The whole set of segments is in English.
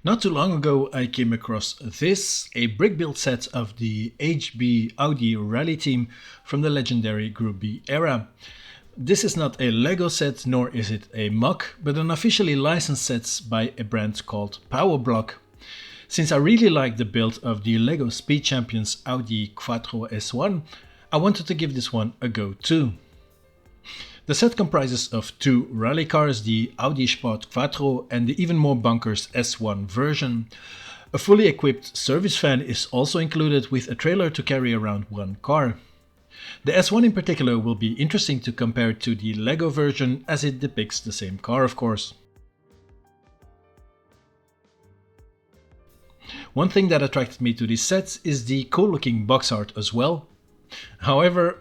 Not too long ago I came across this, a brick build set of the HB Audi Rally Team from the legendary Group B era. This is not a Lego set nor is it a mock, but an officially licensed set by a brand called Powerblock. Since I really like the build of the Lego Speed Champions Audi Quattro S1, I wanted to give this one a go too. The set comprises of two rally cars, the Audi Sport Quattro and the even more bonkers S1 version. A fully equipped service van is also included with a trailer to carry around one car. The S1 in particular will be interesting to compare to the Lego version as it depicts the same car, of course. One thing that attracted me to these sets is the cool looking box art as well. However,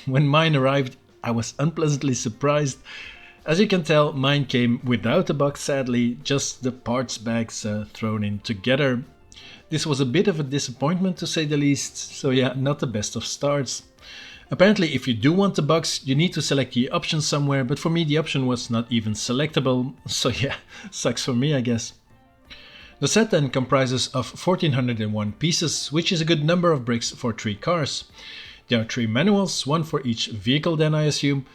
when mine arrived, I was unpleasantly surprised. As you can tell, mine came without a box sadly, just the parts bags thrown in together. This was a bit of a disappointment to say the least, so yeah, not the best of starts. Apparently if you do want a box, you need to select the option somewhere, but for me the option was not even selectable, so yeah, sucks for me I guess. The set then comprises of 1401 pieces, which is a good number of bricks for 3 cars. There are 3 manuals, one for each vehicle then I assume.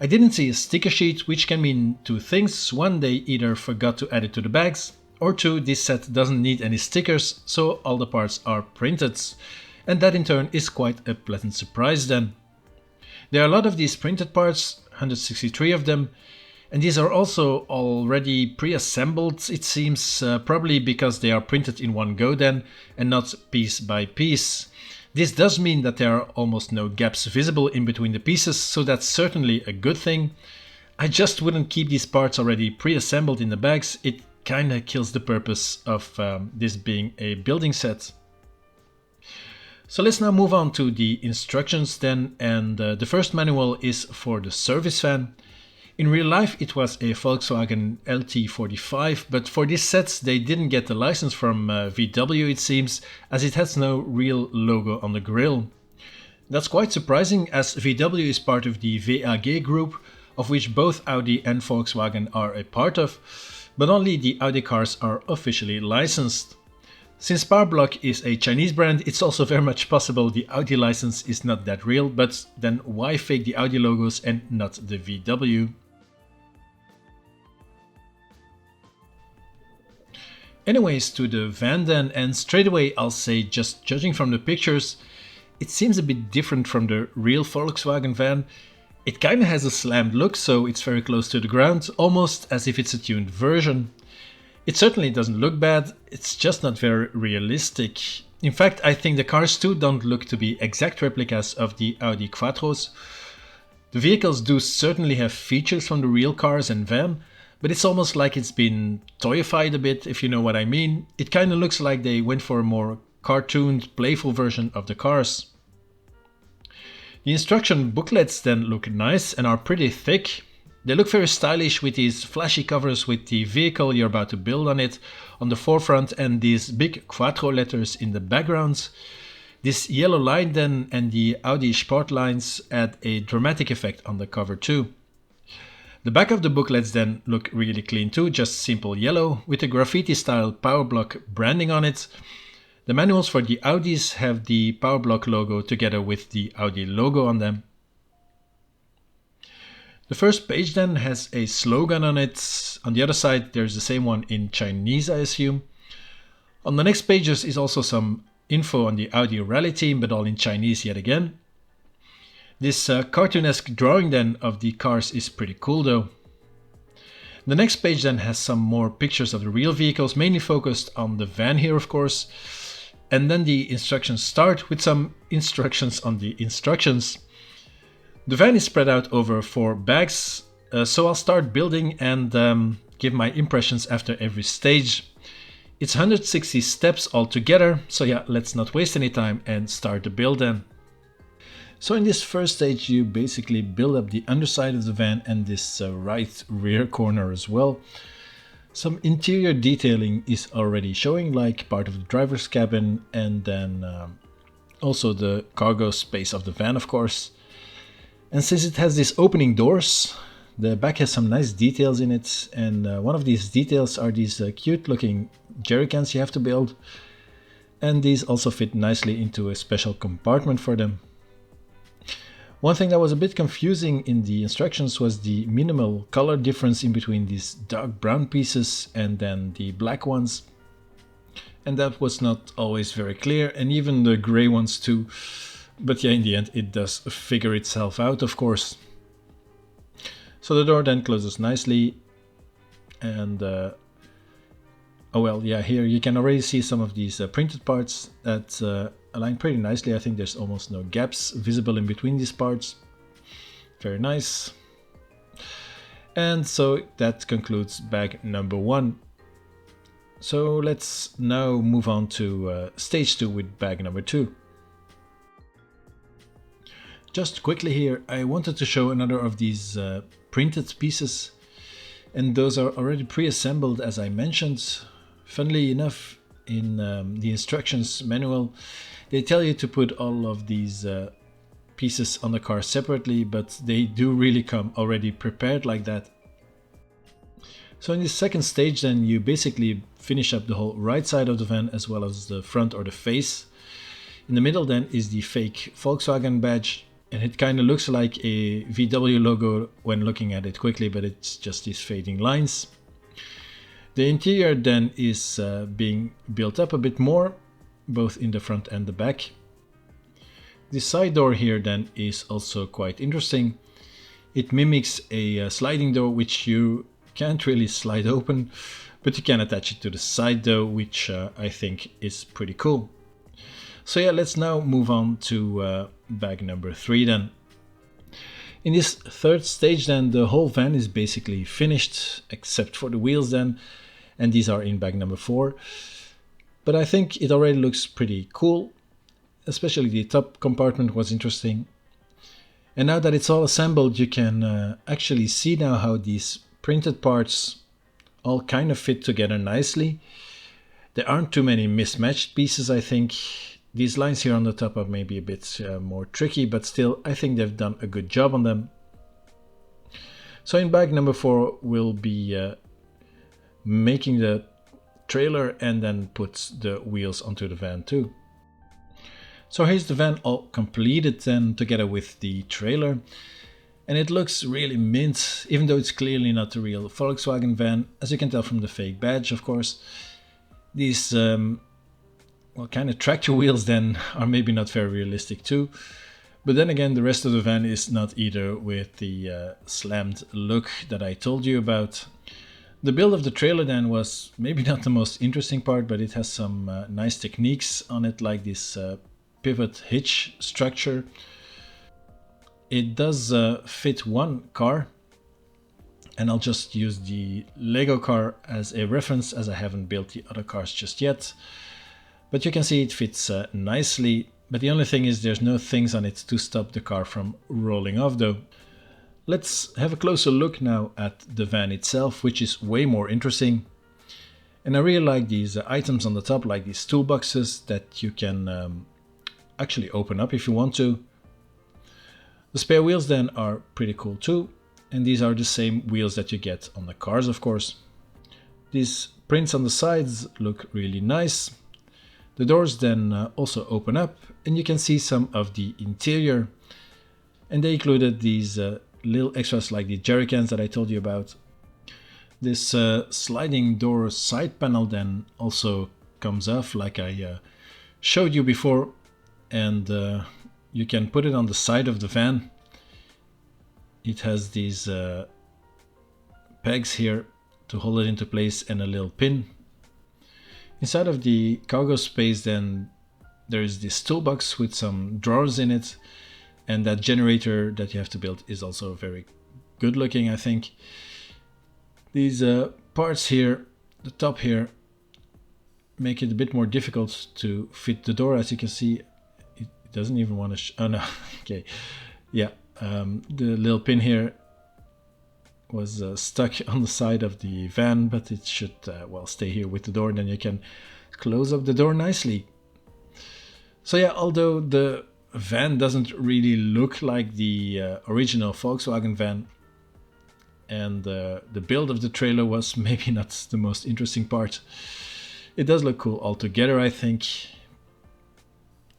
I didn't see a sticker sheet, which can mean 2 things. One, they either forgot to add it to the bags, or 2, this set doesn't need any stickers, so all the parts are printed. And that in turn is quite a pleasant surprise then. There are a lot of these printed parts, 163 of them, and these are also already pre-assembled, it seems, probably because they are printed in one go then, and not piece by piece. This does mean that there are almost no gaps visible in between the pieces, so that's certainly a good thing. I just wouldn't keep these parts already pre-assembled in the bags, it kinda kills the purpose of this being a building set. So let's now move on to the instructions then, and the first manual is for the service van. In real life it was a Volkswagen LT45, but for this set they didn't get the license from VW it seems, as it has no real logo on the grille. That's quite surprising, as VW is part of the VAG group, of which both Audi and Volkswagen are a part of, but only the Audi cars are officially licensed. Since Powerblock is a Chinese brand, it's also very much possible the Audi license is not that real, but then why fake the Audi logos and not the VW? Anyways, to the van then, and straight away I'll say, just judging from the pictures, it seems a bit different from the real Volkswagen van. It kinda has a slammed look, so it's very close to the ground, almost as if it's a tuned version. It certainly doesn't look bad, it's just not very realistic. In fact, I think the cars too don't look to be exact replicas of the Audi Quattros. The vehicles do certainly have features from the real cars and van, but it's almost like it's been toyified a bit, if you know what I mean. It kinda looks like they went for a more cartooned, playful version of the cars. The instruction booklets then look nice and are pretty thick. They look very stylish with these flashy covers with the vehicle you're about to build on it on the forefront and these big Quattro letters in the background. This yellow line then and the Audi Sport lines add a dramatic effect on the cover too. The back of the booklets then look really clean too, just simple yellow with a graffiti style Powerblock branding on it. The manuals for the Audis have the Powerblock logo together with the Audi logo on them. The first page then has a slogan on it. On the other side there's the same one in Chinese I assume. On the next pages is also some info on the Audi Rally Team, but all in Chinese yet again. This cartoonesque drawing then of the cars is pretty cool though. The next page then has some more pictures of the real vehicles, mainly focused on the van here of course. And then the instructions start with some instructions on the instructions. The van is spread out over 4 bags, so I'll start building and give my impressions after every stage. It's 160 steps altogether, so yeah, let's not waste any time and start the build then. So in this first stage you basically build up the underside of the van and this right rear corner as well. Some interior detailing is already showing, like part of the driver's cabin and then also the cargo space of the van of course. And since it has these opening doors, the back has some nice details in it, and one of these details are these cute looking jerry cans you have to build, and these also fit nicely into a special compartment for them. One thing that was a bit confusing in the instructions was the minimal color difference in between these dark brown pieces and then the black ones. And that was not always very clear, and even the gray ones too. But yeah, in the end it does figure itself out, of course. So the door then closes nicely, and oh well, yeah, here you can already see some of these printed parts that align pretty nicely. I think there's almost no gaps visible in between these parts. Very nice. And so that concludes bag number 1. So let's now move on to stage 2 with bag number 2. Just quickly here, I wanted to show another of these printed pieces, and those are already pre-assembled, as I mentioned. Funnily enough, in the instructions manual, they tell you to put all of these pieces on the car separately, but they do really come already prepared like that. So in this second stage then you basically finish up the whole right side of the van as well as the front or the face. In the middle then is the fake Volkswagen badge, and it kind of looks like a VW logo when looking at it quickly, but it's just these fading lines. The interior then is being built up a bit more, both in the front and the back. The side door here then is also quite interesting. It mimics a sliding door, which you can't really slide open, but you can attach it to the side though, which I think is pretty cool. So yeah, let's now move on to bag number 3 then. In this third stage then, the whole van is basically finished, except for the wheels then, and these are in bag number 4. But I think it already looks pretty cool, especially the top compartment was interesting. And now that it's all assembled, you can actually see now how these printed parts all kind of fit together nicely. There aren't too many mismatched pieces, I think. These lines here on the top are maybe a bit more tricky, but still I think they've done a good job on them. So in bag number 4 we'll be making the trailer and then put the wheels onto the van too. So here's the van all completed then together with the trailer. And it looks really mint, even though it's clearly not the real Volkswagen van, as you can tell from the fake badge, of course. These well, kind of tractor wheels then are maybe not very realistic too. But then again, the rest of the van is not either, with the slammed look that I told you about. The build of the trailer then was maybe not the most interesting part, but it has some nice techniques on it, like this pivot hitch structure. It does fit one car, and I'll just use the Lego car as a reference, as I haven't built the other cars just yet. But you can see it fits nicely, but the only thing is there's no things on it to stop the car from rolling off though. Let's have a closer look now at the van itself, which is way more interesting. And I really like these items on the top, like these toolboxes that you can actually open up if you want to. The spare wheels then are pretty cool too, and these are the same wheels that you get on the cars, of course. These prints on the sides look really nice. The doors then also open up, and you can see some of the interior. And they included these little extras like the jerry cans that I told you about. This sliding door side panel then also comes off, like I showed you before, and you can put it on the side of the van. It has these pegs here to hold it into place and a little pin. Inside of the cargo space then there is this toolbox with some drawers in it, and that generator that you have to build is also very good looking, I think. These parts here, the top here, make it a bit more difficult to fit the door. As you can see, it doesn't even want to oh no, okay, yeah, the little pin here was stuck on the side of the van, but it should well stay here with the door, and then you can close up the door nicely. So yeah, although the van doesn't really look like the original Volkswagen van, and the build of the trailer was maybe not the most interesting part, It does look cool altogether, I think.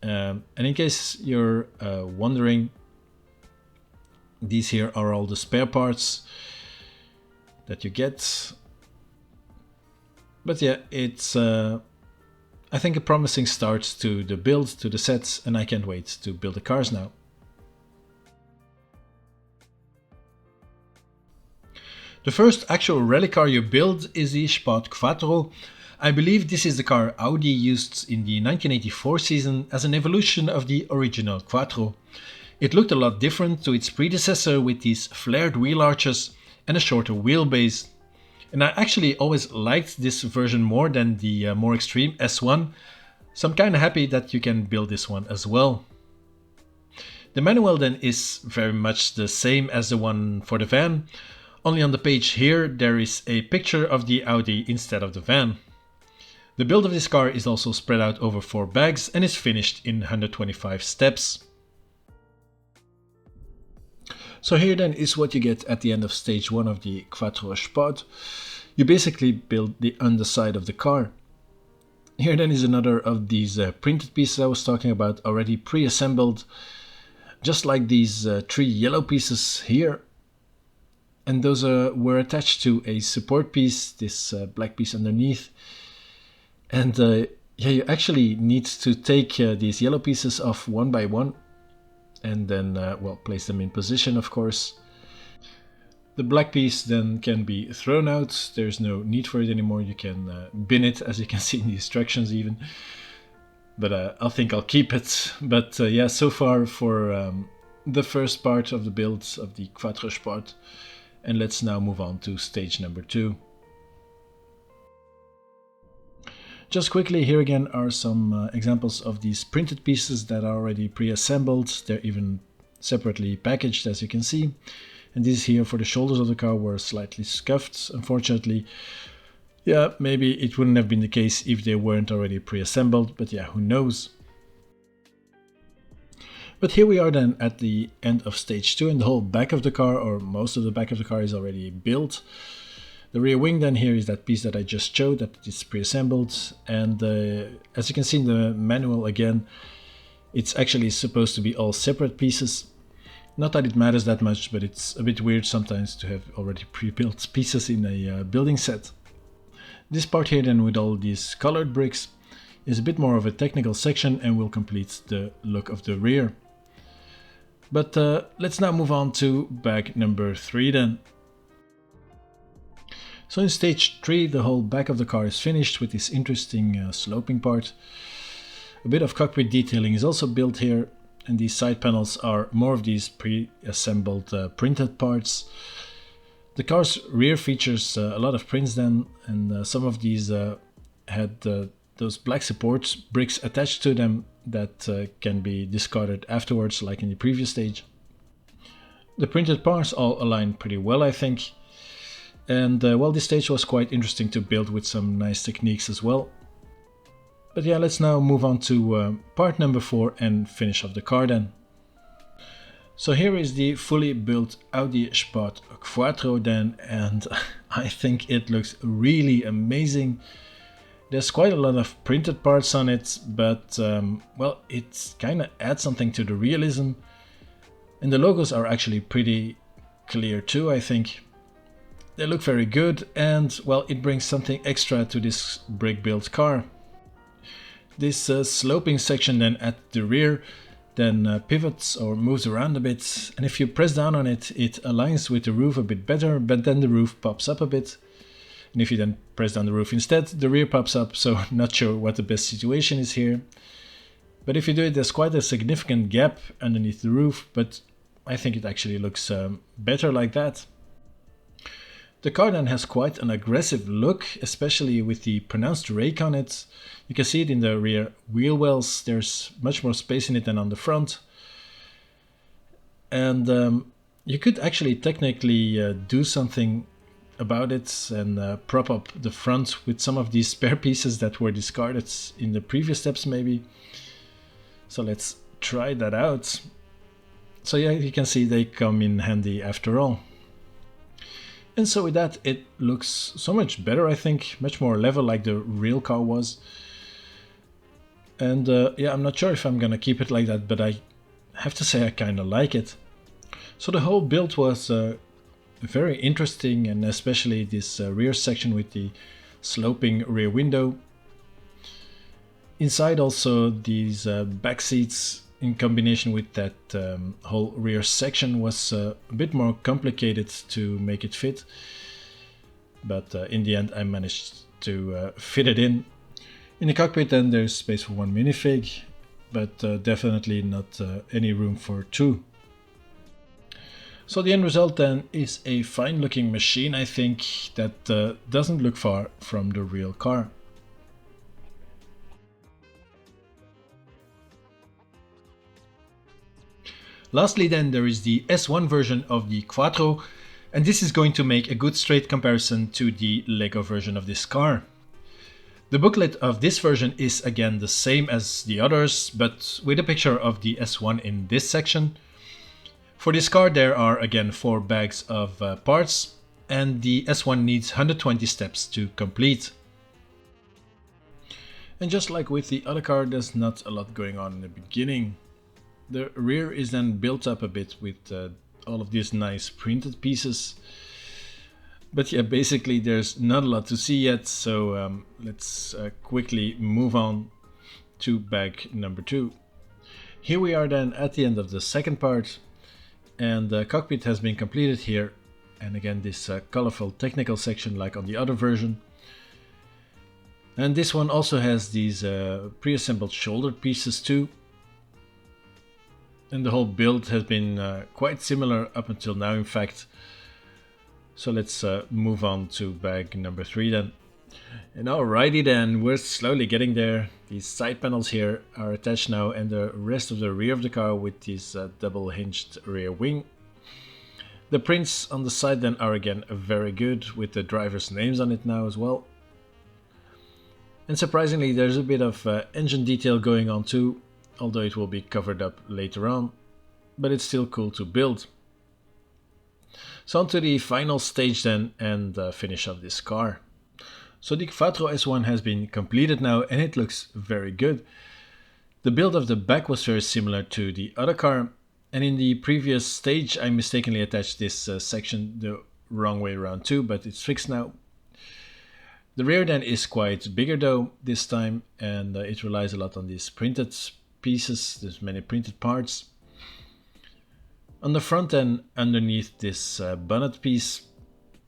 And in case you're wondering, these here are all the spare parts that you get. But yeah, it's I think a promising start to the build, to the sets, and I can't wait to build the cars now. The first actual rally car you build is the Sport Quattro. I believe this is the car Audi used in the 1984 season as an evolution of the original Quattro. It looked a lot different to its predecessor with these flared wheel arches and a shorter wheelbase. And I actually always liked this version more than the more extreme S1, so I'm kinda happy that you can build this one as well. The manual then is very much the same as the one for the van, only on the page here there is a picture of the Audi instead of the van. The build of this car is also spread out over 4 bags and is finished in 125 steps. So here then is what you get at the end of stage 1 of the Quattro Sport. You basically build the underside of the car. Here then is another of these printed pieces I was talking about, already pre-assembled, just like these 3 yellow pieces here. And those were attached to a support piece, this black piece underneath. And yeah, you actually need to take these yellow pieces off one by one and then, well, place them in position, of course. The black piece then can be thrown out. There's no need for it anymore. You can bin it, as you can see in the instructions even. But I think I'll keep it. But yeah, so far for the first part of the build of the Quattro Sport. And let's now move on to stage number 2. Just quickly, here again are some examples of these printed pieces that are already pre-assembled. They're even separately packaged, as you can see. And these here for the shoulders of the car were slightly scuffed, unfortunately. Yeah, maybe it wouldn't have been the case if they weren't already pre-assembled, but yeah, who knows. But here we are then at the end of stage 2, and the whole back of the car, or most of the back of the car, is already built. The rear wing then here is that piece that I just showed, that is pre-assembled, and as you can see in the manual again, it's actually supposed to be all separate pieces. Not that it matters that much, but it's a bit weird sometimes to have already pre-built pieces in a building set. This part here then with all these colored bricks is a bit more of a technical section and will complete the look of the rear. But let's now move on to bag number 3 then. So in stage 3 the whole back of the car is finished with this interesting sloping part. A bit of cockpit detailing is also built here, and these side panels are more of these pre-assembled printed parts. The car's rear features a lot of prints then, and some of these had those black support bricks attached to them that can be discarded afterwards, like in the previous stage. The printed parts all align pretty well, I think. And well, this stage was quite interesting to build with some nice techniques as well. But yeah, let's now move on to part number 4 and finish off the car then. So here is the fully built Audi Sport Quattro then, and I think it looks really amazing. There's quite a lot of printed parts on it, but well, it kind of adds something to the realism. And the logos are actually pretty clear too, I think. They look very good, and well, it brings something extra to this brick-built car. This sloping section then at the rear then pivots or moves around a bit, and if you press down on it, it aligns with the roof a bit better, but then the roof pops up a bit. And if you then press down the roof instead, the rear pops up, so not sure what the best situation is here. But if you do it, there's quite a significant gap underneath the roof, but I think it actually looks better like that. The car then has quite an aggressive look, especially with the pronounced rake on it. You can see it in the rear wheel wells. There's much more space in it than on the front. And you could actually technically do something about it and prop up the front with some of these spare pieces that were discarded in the previous steps maybe. So let's try that out. So yeah, you can see they come in handy after all. And so with that, it looks so much better, I think, much more level like the real car was. And yeah, I'm not sure if I'm gonna keep it like that, but I have to say I kinda like it. So the whole build was very interesting, and especially this rear section with the sloping rear window. Inside also these back seats in combination with that whole rear section was a bit more complicated to make it fit. But in the end I managed to fit it in. In the cockpit then there's space for one minifig, but definitely not any room for two. So the end result then is a fine looking machine, I think, that doesn't look far from the real car. Lastly then there is the S1 version of the Quattro, and this is going to make a good straight comparison to the Lego version of this car. The booklet of this version is again the same as the others, but with a picture of the S1 in this section. For this car there are again 4 bags of parts, and the S1 needs 120 steps to complete. And just like with the other car, there's not a lot going on in the beginning. The rear is then built up a bit with all of these nice printed pieces. But yeah, basically there's not a lot to see yet, so let's quickly move on to bag number 2. Here we are then at the end of the second part, and the cockpit has been completed here. And again this colorful technical section like on the other version. And this one also has these pre-assembled shoulder pieces too. And the whole build has been quite similar up until now, in fact. So let's move on to bag number 3 then. And alrighty then, we're slowly getting there. These side panels here are attached now, and the rest of the rear of the car with this double hinged rear wing. The prints on the side then are again very good, with the drivers' names on it now as well. And surprisingly there's a bit of engine detail going on too, although it will be covered up later on, but it's still cool to build. So on to the final stage then, and finish of this car. So the Quattro S1 has been completed now, and it looks very good. The build of the back was very similar to the other car, and in the previous stage I mistakenly attached this section the wrong way around too, but it's fixed now. The rear then is quite bigger though this time, and it relies a lot on these printed pieces. There's many printed parts. On the front end, underneath this bonnet piece,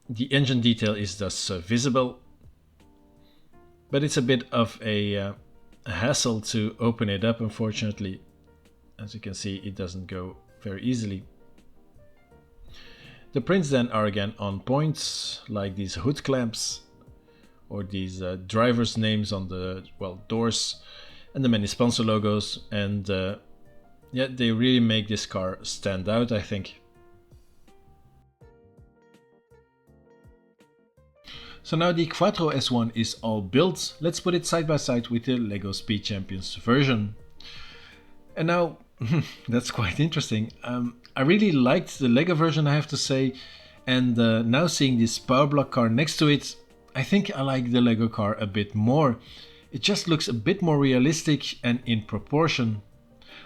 the engine detail is thus visible, but it's a bit of a hassle to open it up, unfortunately. As you can see, it doesn't go very easily. The prints then are again on point, like these hood clamps or these drivers' names on the doors, and the many sponsor logos, and yeah, they really make this car stand out, I think. So now the Quattro S1 is all built. Let's put it side by side with the LEGO Speed Champions version. And now, that's quite interesting. I really liked the LEGO version, I have to say, and now seeing this power block car next to it, I think I like the LEGO car a bit more. It just looks a bit more realistic and in proportion.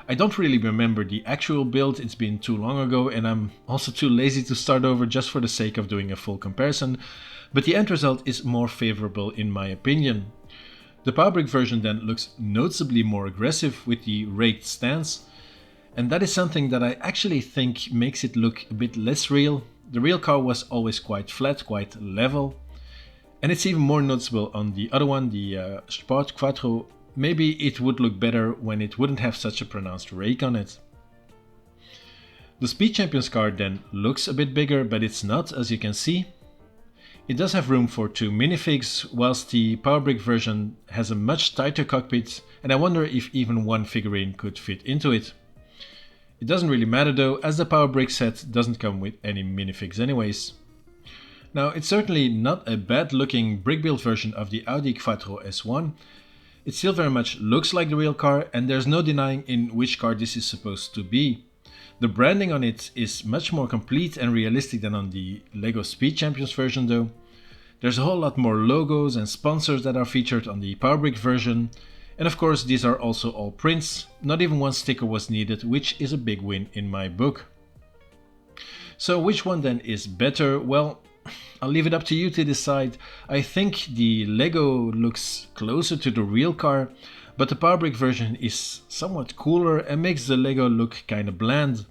I don't really remember the actual build, it's been too long ago, and I'm also too lazy to start over just for the sake of doing a full comparison, but the end result is more favorable in my opinion. The power brick version then looks noticeably more aggressive with the raked stance, and that is something that I actually think makes it look a bit less real. The real car was always quite flat, quite level, and it's even more noticeable on the other one, the Sport Quattro. Maybe it would look better when it wouldn't have such a pronounced rake on it. The Speed Champions car then looks a bit bigger, but it's not, as you can see. It does have room for 2 minifigs, whilst the power brick version has a much tighter cockpit, and I wonder if even one figurine could fit into it. It doesn't really matter though, as the power brick set doesn't come with any minifigs anyways. Now, it's certainly not a bad looking brick build version of the Audi Quattro S1. It still very much looks like the real car, and there's no denying in which car this is supposed to be. The branding on it is much more complete and realistic than on the LEGO Speed Champions version though. There's a whole lot more logos and sponsors that are featured on the Power Brick version, and of course these are also all prints, not even one sticker was needed, which is a big win in my book. So which one then is better? Well, I'll leave it up to you to decide. I think the LEGO looks closer to the real car, but the Power Brick version is somewhat cooler and makes the LEGO look kinda bland.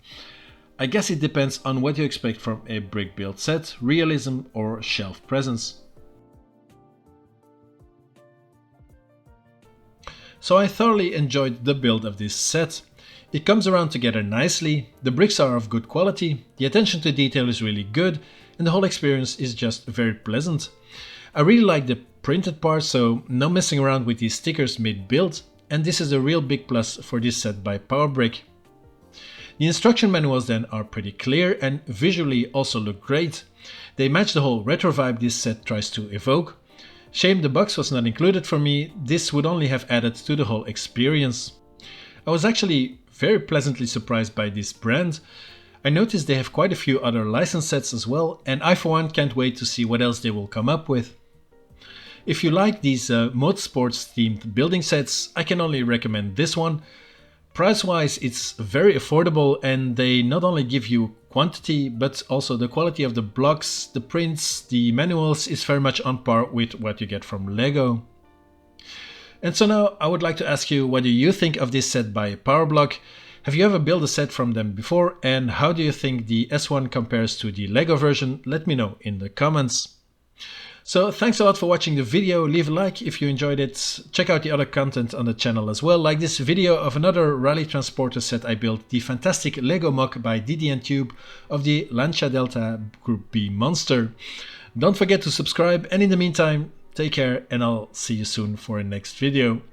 I guess it depends on what you expect from a brick build set, realism or shelf presence. So I thoroughly enjoyed the build of this set. It comes around together nicely, the bricks are of good quality, the attention to detail is really good, and the whole experience is just very pleasant. I really like the printed part, so no messing around with these stickers mid-build, and this is a real big plus for this set by Power Brick. The instruction manuals then are pretty clear and visually also look great. They match the whole retro vibe this set tries to evoke. Shame the box was not included for me, this would only have added to the whole experience. I was actually very pleasantly surprised by this brand. I noticed they have quite a few other licensed sets as well, and I for one can't wait to see what else they will come up with. If you like these motorsports themed building sets, I can only recommend this one. Price-wise, it's very affordable and they not only give you quantity, but also the quality of the blocks, the prints, the manuals is very much on par with what you get from LEGO. And so now I would like to ask you, what do you think of this set by PowerBlock? Have you ever built a set from them before, and how do you think the S1 compares to the LEGO version? Let me know in the comments. So thanks a lot for watching the video, leave a like if you enjoyed it, check out the other content on the channel as well, like this video of another Rally Transporter set I built, the fantastic LEGO mock by DD & Tube of the Lancia Delta Group B Monster. Don't forget to subscribe, and in the meantime, take care and I'll see you soon for a next video.